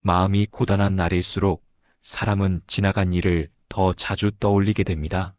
마음이 고단한 날일수록 사람은 지나간 일을 더 자주 떠올리게 됩니다.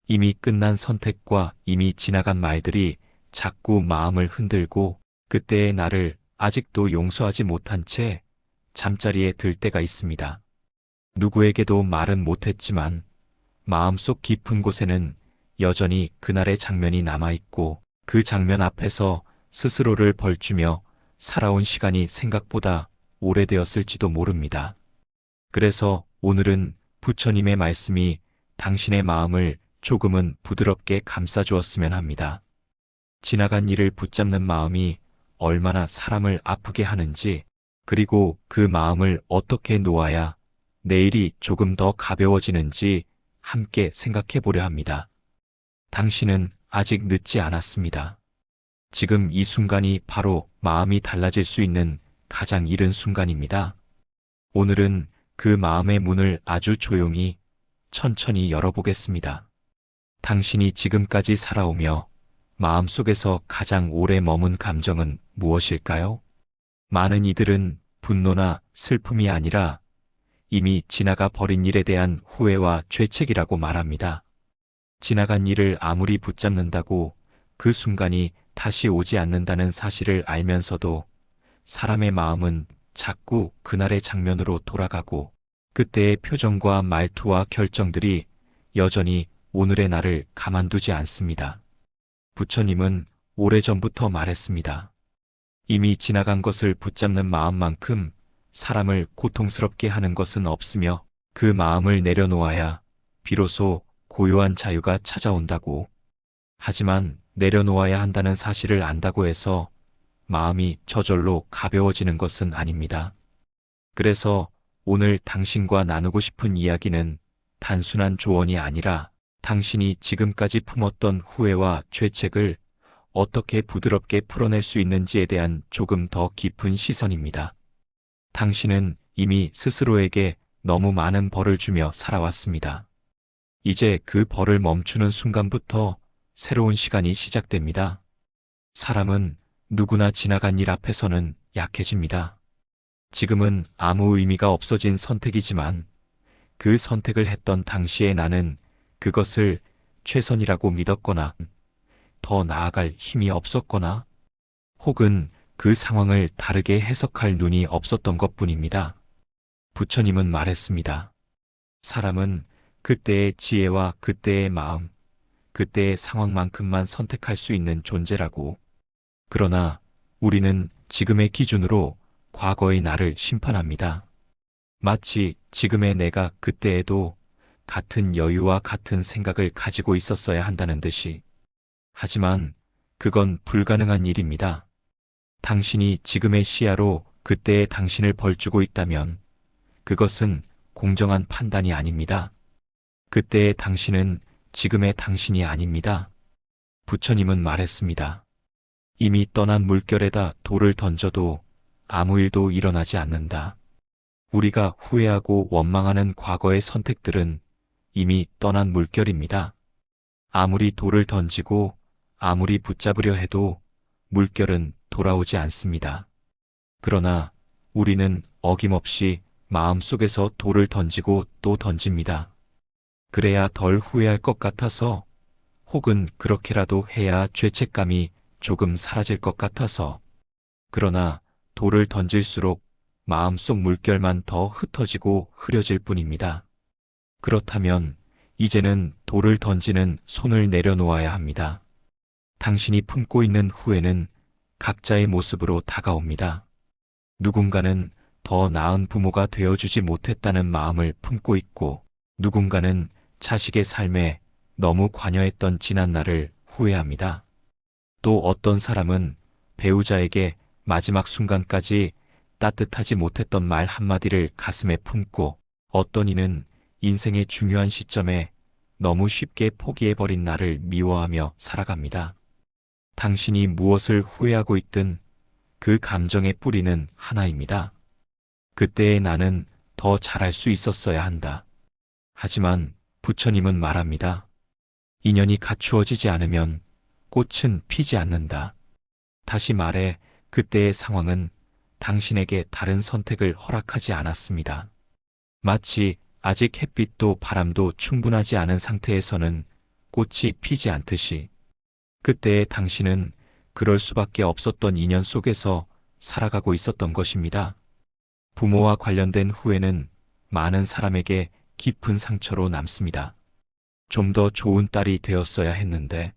이미 끝난 선택과 이미 지나간 말들이 자꾸 마음을 흔들고 그때의 나를 아직도 용서하지 못한 채 잠자리에 들 때가 있습니다. 누구에게도 말은 못했지만 마음속 깊은 곳에는 여전히 그날의 장면이 남아있고 그 장면 앞에서 스스로를 벌주며 살아온 시간이 생각보다 오래되었을지도 모릅니다. 그래서 오늘은 부처님의 말씀이 당신의 마음을 조금은 부드럽게 감싸주었으면 합니다. 지나간 일을 붙잡는 마음이 얼마나 사람을 아프게 하는지, 그리고 그 마음을 어떻게 놓아야 내일이 조금 더 가벼워지는지 함께 생각해 보려 합니다. 당신은 아직 늦지 않았습니다. 지금 이 순간이 바로 마음이 달라질 수 있는 가장 이른 순간입니다. 오늘은 그 마음의 문을 아주 조용히, 천천히 열어보겠습니다. 당신이 지금까지 살아오며 마음속에서 가장 오래 머문 감정은 무엇일까요? 많은 이들은 분노나 슬픔이 아니라 이미 지나가 버린 일에 대한 후회와 죄책이라고 말합니다. 지나간 일을 아무리 붙잡는다고 그 순간이 다시 오지 않는다는 사실을 알면서도 사람의 마음은 자꾸 그날의 장면으로 돌아가고 그때의 표정과 말투와 결정들이 여전히 오늘의 나를 가만두지 않습니다. 부처님은 오래전부터 말했습니다. 이미 지나간 것을 붙잡는 마음만큼 사람을 고통스럽게 하는 것은 없으며 그 마음을 내려놓아야 비로소 고요한 자유가 찾아온다고. 하지만 내려놓아야 한다는 사실을 안다고 해서 마음이 저절로 가벼워지는 것은 아닙니다. 그래서 오늘 당신과 나누고 싶은 이야기는 단순한 조언이 아니라 당신이 지금까지 품었던 후회와 죄책을 어떻게 부드럽게 풀어낼 수 있는지에 대한 조금 더 깊은 시선입니다. 당신은 이미 스스로에게 너무 많은 벌을 주며 살아왔습니다. 이제 그 벌을 멈추는 순간부터 새로운 시간이 시작됩니다. 사람은 누구나 지나간 일 앞에서는 약해집니다. 지금은 아무 의미가 없어진 선택이지만 그 선택을 했던 당시의 나는 그것을 최선이라고 믿었거나 더 나아갈 힘이 없었거나 혹은 그 상황을 다르게 해석할 눈이 없었던 것뿐입니다. 부처님은 말했습니다. 사람은 그때의 지혜와 그때의 마음, 그때의 상황만큼만 선택할 수 있는 존재라고. 그러나 우리는 지금의 기준으로 과거의 나를 심판합니다. 마치 지금의 내가 그때에도 같은 여유와 같은 생각을 가지고 있었어야 한다는 듯이. 하지만 그건 불가능한 일입니다. 당신이 지금의 시야로 그때의 당신을 벌주고 있다면 그것은 공정한 판단이 아닙니다. 그때의 당신은 지금의 당신이 아닙니다. 부처님은 말했습니다. 이미 떠난 물결에다 돌을 던져도 아무 일도 일어나지 않는다. 우리가 후회하고 원망하는 과거의 선택들은 이미 떠난 물결입니다. 아무리 돌을 던지고 아무리 붙잡으려 해도 물결은 돌아오지 않습니다. 그러나 우리는 어김없이 마음속에서 돌을 던지고 또 던집니다. 그래야 덜 후회할 것 같아서, 혹은 그렇게라도 해야 죄책감이 조금 사라질 것 같아서. 그러나 돌을 던질수록 마음속 물결만 더 흩어지고 흐려질 뿐입니다. 그렇다면 이제는 돌을 던지는 손을 내려놓아야 합니다. 당신이 품고 있는 후회는 각자의 모습으로 다가옵니다. 누군가는 더 나은 부모가 되어주지 못했다는 마음을 품고 있고, 누군가는 자식의 삶에 너무 관여했던 지난 날을 후회합니다. 또 어떤 사람은 배우자에게 마지막 순간까지 따뜻하지 못했던 말 한마디를 가슴에 품고, 어떤 이는 인생의 중요한 시점에 너무 쉽게 포기해버린 나를 미워하며 살아갑니다. 당신이 무엇을 후회하고 있든 그 감정의 뿌리는 하나입니다. 그때의 나는 더 잘할 수 있었어야 한다. 하지만 부처님은 말합니다. 인연이 갖추어지지 않으면 꽃은 피지 않는다. 다시 말해 그때의 상황은 당신에게 다른 선택을 허락하지 않았습니다. 마치 아직 햇빛도 바람도 충분하지 않은 상태에서는 꽃이 피지 않듯이 그때의 당신은 그럴 수밖에 없었던 인연 속에서 살아가고 있었던 것입니다. 부모와 관련된 후회는 많은 사람에게 깊은 상처로 남습니다. 좀 더 좋은 딸이 되었어야 했는데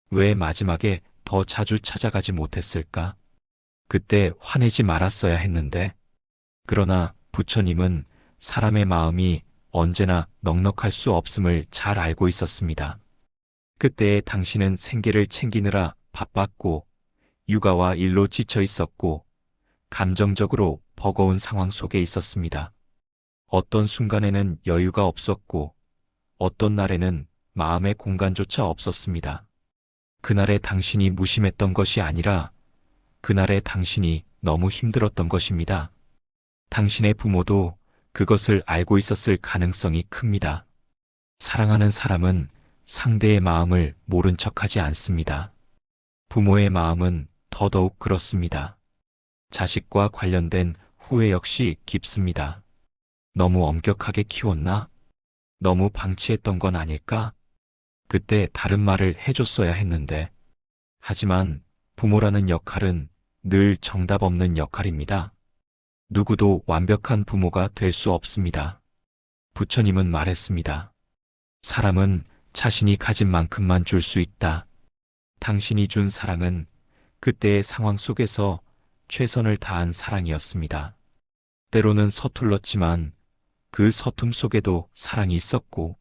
왜 마지막에 더 자주 찾아가지 못했을까? 그때 화내지 말았어야 했는데. 그러나 부처님은 사람의 마음이 언제나 넉넉할 수 없음을 잘 알고 있었습니다. 그때의 당신은 생계를 챙기느라 바빴고 육아와 일로 지쳐 있었고 감정적으로 버거운 상황 속에 있었습니다. 어떤 순간에는 여유가 없었고 어떤 날에는 마음의 공간조차 없었습니다. 그날의 당신이 무심했던 것이 아니라 그날의 당신이 너무 힘들었던 것입니다. 당신의 부모도 그것을 알고 있었을 가능성이 큽니다. 사랑하는 사람은 상대의 마음을 모른 척하지 않습니다. 부모의 마음은 더더욱 그렇습니다. 자식과 관련된 후회 역시 깊습니다. 너무 엄격하게 키웠나? 너무 방치했던 건 아닐까? 그때 다른 말을 해줬어야 했는데. 하지만 부모라는 역할은 늘 정답 없는 역할입니다. 누구도 완벽한 부모가 될 수 없습니다. 부처님은 말했습니다. 사람은 자신이 가진 만큼만 줄 수 있다. 당신이 준 사랑은 그때의 상황 속에서 최선을 다한 사랑이었습니다. 때로는 서툴렀지만 그 서툼 속에도 사랑이 있었고,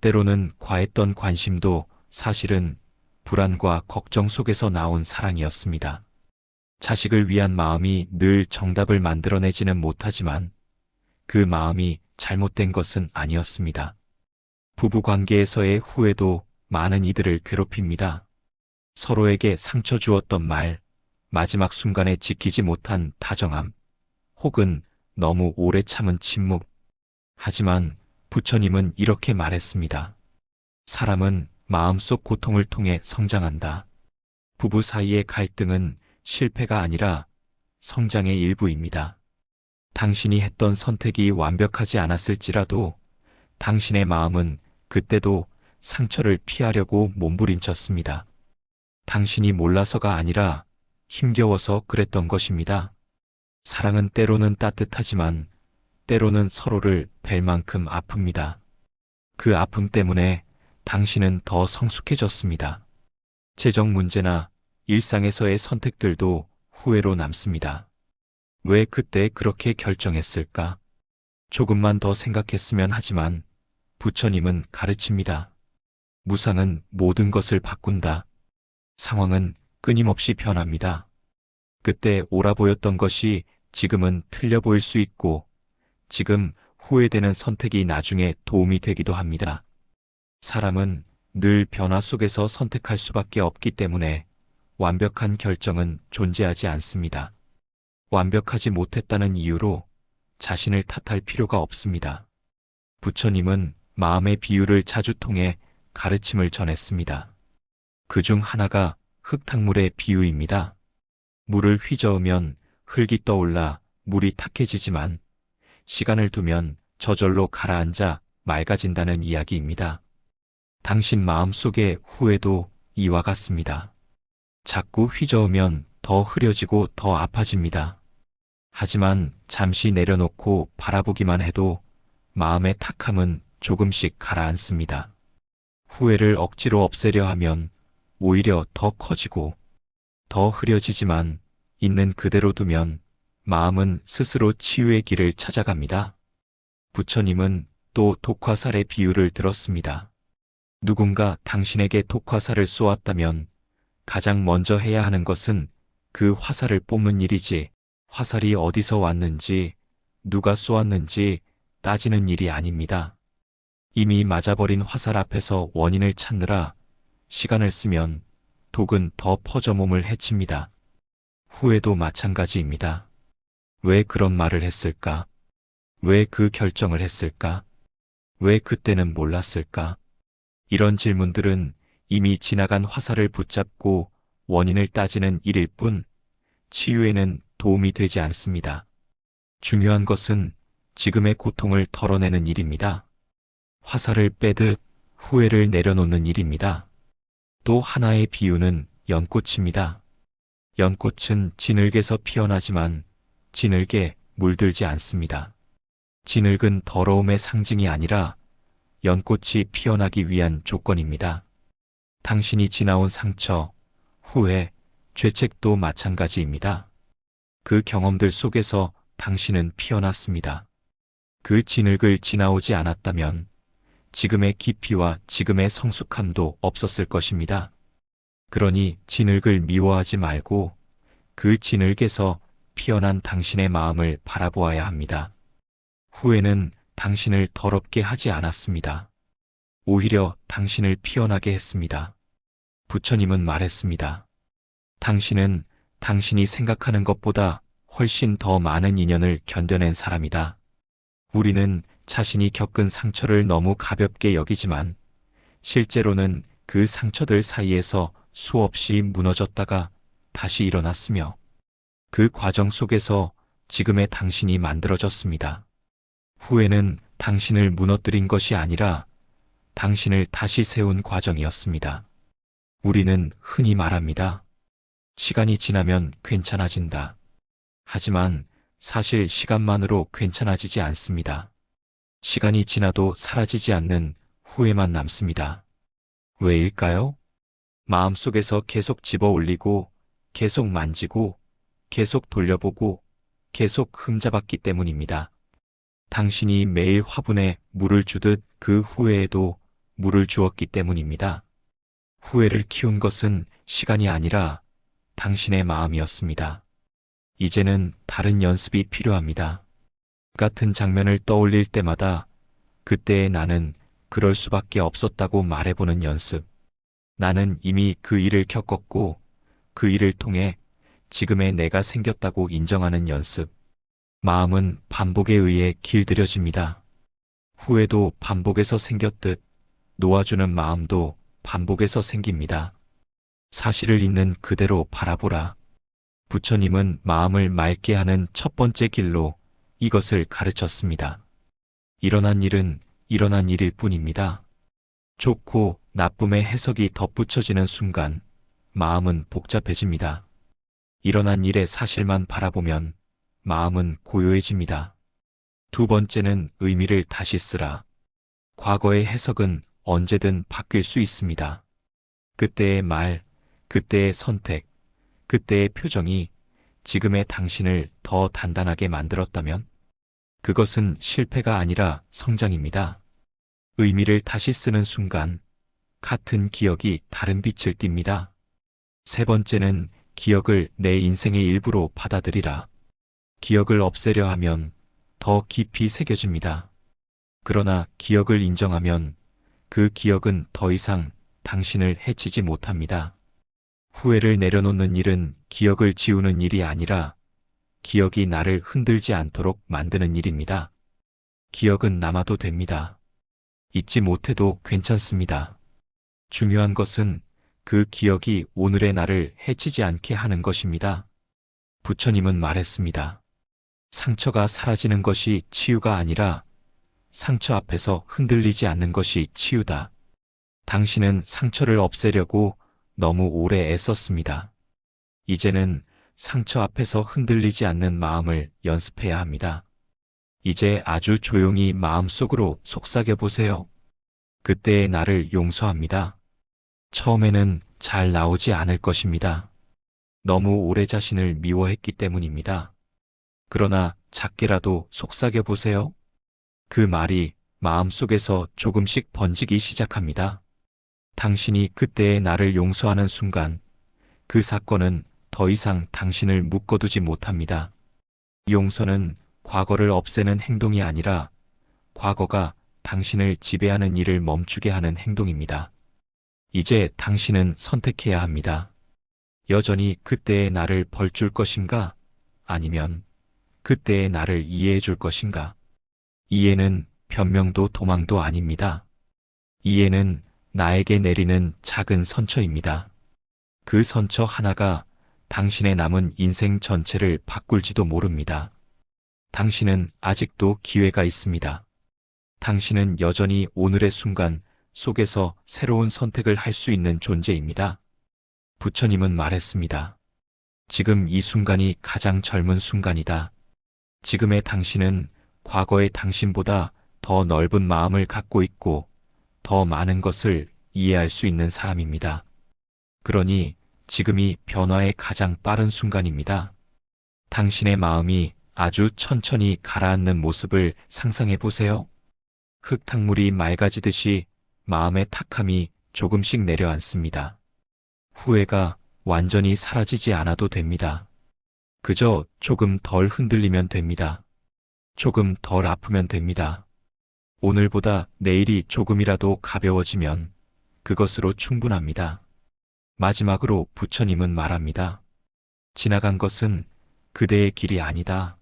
때로는 과했던 관심도 사실은 불안과 걱정 속에서 나온 사랑이었습니다. 자식을 위한 마음이 늘 정답을 만들어내지는 못하지만 그 마음이 잘못된 것은 아니었습니다. 부부 관계에서의 후회도 많은 이들을 괴롭힙니다. 서로에게 상처 주었던 말, 마지막 순간에 지키지 못한 다정함, 혹은 너무 오래 참은 침묵. 하지만 부처님은 이렇게 말했습니다. 사람은 마음속 고통을 통해 성장한다. 부부 사이의 갈등은 실패가 아니라 성장의 일부입니다. 당신이 했던 선택이 완벽하지 않았을지라도 당신의 마음은 그때도 상처를 피하려고 몸부림쳤습니다. 당신이 몰라서가 아니라 힘겨워서 그랬던 것입니다. 사랑은 때로는 따뜻하지만 때로는 서로를 뵐 만큼 아픕니다. 그 아픔 때문에 당신은 더 성숙해졌습니다. 재정 문제나 일상에서의 선택들도 후회로 남습니다. 왜 그때 그렇게 결정했을까? 조금만 더 생각했으면 하지만 부처님은 가르칩니다. 무상은 모든 것을 바꾼다. 상황은 끊임없이 변합니다. 그때 옳아 보였던 것이 지금은 틀려 보일 수 있고 지금 후회되는 선택이 나중에 도움이 되기도 합니다. 사람은 늘 변화 속에서 선택할 수밖에 없기 때문에 완벽한 결정은 존재하지 않습니다. 완벽하지 못했다는 이유로 자신을 탓할 필요가 없습니다. 부처님은 마음의 비유를 자주 통해 가르침을 전했습니다. 그 중 하나가 흙탕물의 비유입니다. 물을 휘저으면 흙이 떠올라 물이 탁해지지만 시간을 두면 저절로 가라앉아 맑아진다는 이야기입니다. 당신 마음속의 후회도 이와 같습니다. 자꾸 휘저으면 더 흐려지고 더 아파집니다. 하지만 잠시 내려놓고 바라보기만 해도 마음의 탁함은 조금씩 가라앉습니다. 후회를 억지로 없애려 하면 오히려 더 커지고 더 흐려지지만 있는 그대로 두면 마음은 스스로 치유의 길을 찾아갑니다. 부처님은 또 독화살의 비유를 들었습니다. 누군가 당신에게 독화살을 쏘았다면 가장 먼저 해야 하는 것은 그 화살을 뽑는 일이지 화살이 어디서 왔는지 누가 쏘았는지 따지는 일이 아닙니다. 이미 맞아버린 화살 앞에서 원인을 찾느라 시간을 쓰면 독은 더 퍼져 몸을 해칩니다. 후회도 마찬가지입니다. 왜 그런 말을 했을까? 왜 그 결정을 했을까? 왜 그때는 몰랐을까? 이런 질문들은 이미 지나간 화살을 붙잡고 원인을 따지는 일일 뿐 치유에는 도움이 되지 않습니다. 중요한 것은 지금의 고통을 덜어내는 일입니다. 화살을 빼듯 후회를 내려놓는 일입니다. 또 하나의 비유는 연꽃입니다. 연꽃은 진흙에서 피어나지만 진흙에 물들지 않습니다. 진흙은 더러움의 상징이 아니라 연꽃이 피어나기 위한 조건입니다. 당신이 지나온 상처, 후회, 죄책도 마찬가지입니다. 그 경험들 속에서 당신은 피어났습니다. 그 진흙을 지나오지 않았다면 지금의 깊이와 지금의 성숙함도 없었을 것입니다. 그러니 진흙을 미워하지 말고 그 진흙에서 피어난 당신의 마음을 바라보아야 합니다. 후회는 당신을 더럽게 하지 않았습니다. 오히려 당신을 피어나게 했습니다. 부처님은 말했습니다. 당신은 당신이 생각하는 것보다 훨씬 더 많은 인연을 견뎌낸 사람이다. 우리는 자신이 겪은 상처를 너무 가볍게 여기지만 실제로는 그 상처들 사이에서 수없이 무너졌다가 다시 일어났으며 그 과정 속에서 지금의 당신이 만들어졌습니다. 후회는 당신을 무너뜨린 것이 아니라 당신을 다시 세운 과정이었습니다. 우리는 흔히 말합니다. 시간이 지나면 괜찮아진다. 하지만 사실 시간만으로 괜찮아지지 않습니다. 시간이 지나도 사라지지 않는 후회만 남습니다. 왜일까요? 마음속에서 계속 집어 올리고, 계속 만지고, 계속 돌려보고, 계속 흠잡았기 때문입니다. 당신이 매일 화분에 물을 주듯 그 후회에도 물을 주었기 때문입니다. 후회를 키운 것은 시간이 아니라 당신의 마음이었습니다. 이제는 다른 연습이 필요합니다. 같은 장면을 떠올릴 때마다 그때의 나는 그럴 수밖에 없었다고 말해보는 연습. 나는 이미 그 일을 겪었고 그 일을 통해 지금의 내가 생겼다고 인정하는 연습. 마음은 반복에 의해 길들여집니다. 후회도 반복에서 생겼듯 놓아주는 마음도 반복에서 생깁니다. 사실을 있는 그대로 바라보라. 부처님은 마음을 맑게 하는 첫 번째 길로 이것을 가르쳤습니다. 일어난 일은 일어난 일일 뿐입니다. 좋고 나쁨의 해석이 덧붙여지는 순간 마음은 복잡해집니다. 일어난 일의 사실만 바라보면 마음은 고요해집니다. 두 번째는 의미를 다시 쓰라. 과거의 해석은 언제든 바뀔 수 있습니다. 그때의 말, 그때의 선택, 그때의 표정이 지금의 당신을 더 단단하게 만들었다면 그것은 실패가 아니라 성장입니다. 의미를 다시 쓰는 순간 같은 기억이 다른 빛을 띱니다. 세 번째는 기억을 내 인생의 일부로 받아들이라. 기억을 없애려 하면 더 깊이 새겨집니다. 그러나 기억을 인정하면 그 기억은 더 이상 당신을 해치지 못합니다. 후회를 내려놓는 일은 기억을 지우는 일이 아니라 기억이 나를 흔들지 않도록 만드는 일입니다. 기억은 남아도 됩니다. 잊지 못해도 괜찮습니다. 중요한 것은 그 기억이 오늘의 나를 해치지 않게 하는 것입니다. 부처님은 말했습니다. 상처가 사라지는 것이 치유가 아니라 상처 앞에서 흔들리지 않는 것이 치유다. 당신은 상처를 없애려고 너무 오래 애썼습니다. 이제는 상처 앞에서 흔들리지 않는 마음을 연습해야 합니다. 이제 아주 조용히 마음속으로 속삭여 보세요. 그때의 나를 용서합니다. 처음에는 잘 나오지 않을 것입니다. 너무 오래 자신을 미워했기 때문입니다. 그러나 작게라도 속삭여 보세요. 그 말이 마음속에서 조금씩 번지기 시작합니다. 당신이 그때의 나를 용서하는 순간 그 사건은 더 이상 당신을 묶어두지 못합니다. 용서는 과거를 없애는 행동이 아니라 과거가 당신을 지배하는 일을 멈추게 하는 행동입니다. 이제 당신은 선택해야 합니다. 여전히 그때의 나를 벌줄 것인가? 아니면 그때의 나를 이해해 줄 것인가? 이해는 변명도 도망도 아닙니다. 이해는 나에게 내리는 작은 선처입니다. 그 선처 하나가 당신의 남은 인생 전체를 바꿀지도 모릅니다. 당신은 아직도 기회가 있습니다. 당신은 여전히 오늘의 순간 속에서 새로운 선택을 할 수 있는 존재입니다. 부처님은 말했습니다. 지금 이 순간이 가장 젊은 순간이다. 지금의 당신은 과거의 당신보다 더 넓은 마음을 갖고 있고 더 많은 것을 이해할 수 있는 사람입니다. 그러니 지금이 변화의 가장 빠른 순간입니다. 당신의 마음이 아주 천천히 가라앉는 모습을 상상해 보세요. 흙탕물이 맑아지듯이 마음의 탁함이 조금씩 내려앉습니다. 후회가 완전히 사라지지 않아도 됩니다. 그저 조금 덜 흔들리면 됩니다. 조금 덜 아프면 됩니다. 오늘보다 내일이 조금이라도 가벼워지면 그것으로 충분합니다. 마지막으로 부처님은 말합니다. 지나간 것은 그대의 길이 아니다.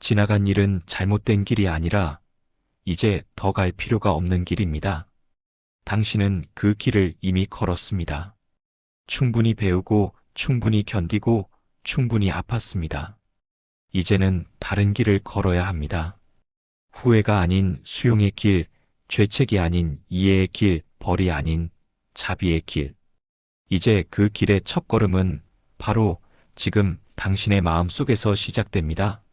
지나간 일은 잘못된 길이 아니라 이제 더 갈 필요가 없는 길입니다. 당신은 그 길을 이미 걸었습니다. 충분히 배우고 충분히 견디고 충분히 아팠습니다. 이제는 다른 길을 걸어야 합니다. 후회가 아닌 수용의 길, 죄책이 아닌 이해의 길, 벌이 아닌 자비의 길. 이제 그 길의 첫걸음은 바로 지금 당신의 마음 속에서 시작됩니다.